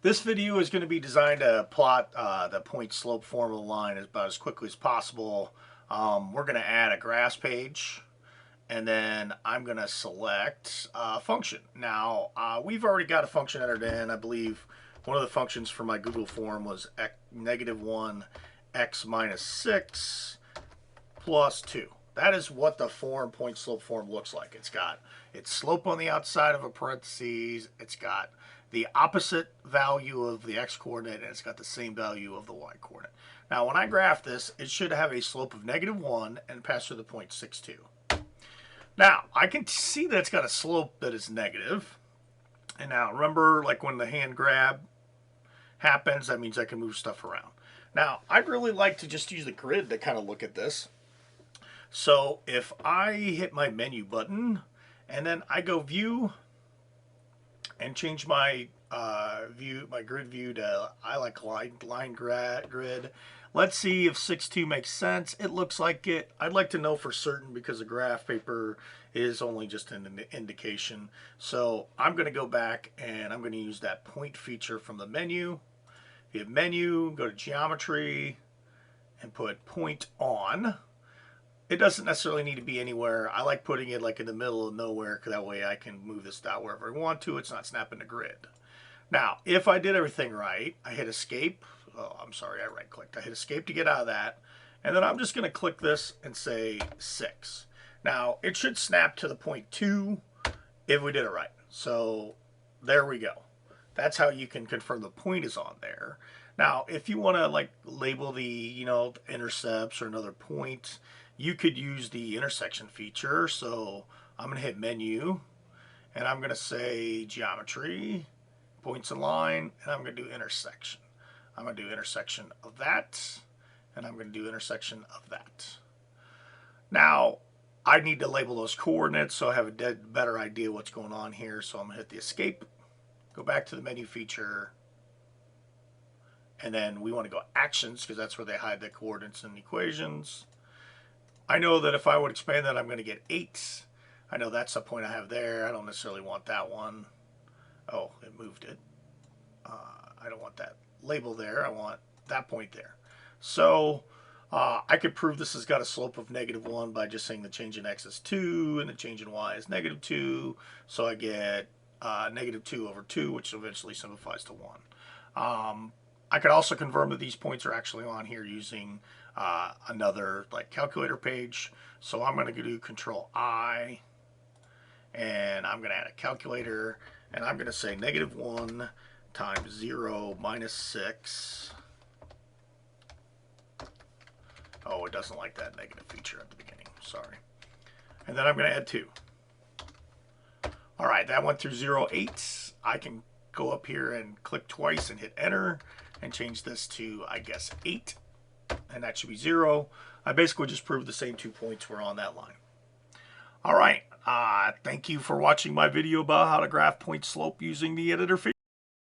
This video is going to be designed to plot the point slope form of the line about as quickly as possible. We're going to add a graphs page, and then I'm going to select a function. Now, we've already got a function entered in. I believe one of the functions for my Google form was -1 x minus 6 plus 2. That is what the form point slope form looks like. It's got its slope on the outside of a parentheses. It's got the opposite value of the x coordinate, and it's got the same value of the y coordinate. Now, when I graph this, it should have a slope of -1 and pass through the point 6,2. Now, I can see that it's got a slope that is negative. And now, remember, like when the hand grab happens, that means I can move stuff around. Now, I'd really like to just use the grid to kind of look at this. So if I hit my menu button and then I go view and change my my grid view to I like line grid. Let's see if 6.2 makes sense. It looks like it. I'd like to know for certain because the graph paper is only just an indication. So I'm going to go back and I'm going to use that point feature from the menu. If you have menu, go to geometry and put point on. It doesn't necessarily need to be anywhere. I like putting it like in the middle of nowhere, because that way I can move this dot wherever I want to. It's not snapping the grid. Now, if I did everything right, I hit escape. Oh, I'm sorry, I right clicked. I hit escape to get out of that. And then I'm just going to click this and say 6. Now, it should snap to the point 2 if we did it right. So there we go. That's how you can confirm the point is on there. Now, if you want to like label the, intercepts or another point, you could use the intersection feature. So I'm going to hit menu and I'm going to say geometry, points and line, and I'm going to do intersection. I'm going to do intersection of that, and I'm going to do intersection of that. Now, I need to label those coordinates so I have a better idea what's going on here. So I'm going to hit the escape, go back to the menu feature, and then we want to go actions because that's where they hide the coordinates and equations. I know that if I would expand that, I'm going to get 8. I know that's the point I have there. I don't necessarily want that one. Oh, it moved it. I don't want that label there. I want that point there. So I could prove this has got a slope of -1 by just saying the change in x is 2 and the change in y is -2. So I get -2 over 2, which eventually simplifies to 1. I could also confirm that these points are actually on here using another like calculator page. So I'm going to do Control I, and I'm going to add a calculator, and I'm going to say -1 times 0 minus 6. Oh, it doesn't like that negative feature at the beginning. Sorry. And then I'm going to add 2. All right, that went through 0, 8. I can go up here and click twice and hit enter and change this to, I guess, 8. And that should be 0. I basically just proved the same 2 points were on that line. All right. Thank you for watching my video about how to graph point slope using the editor feature.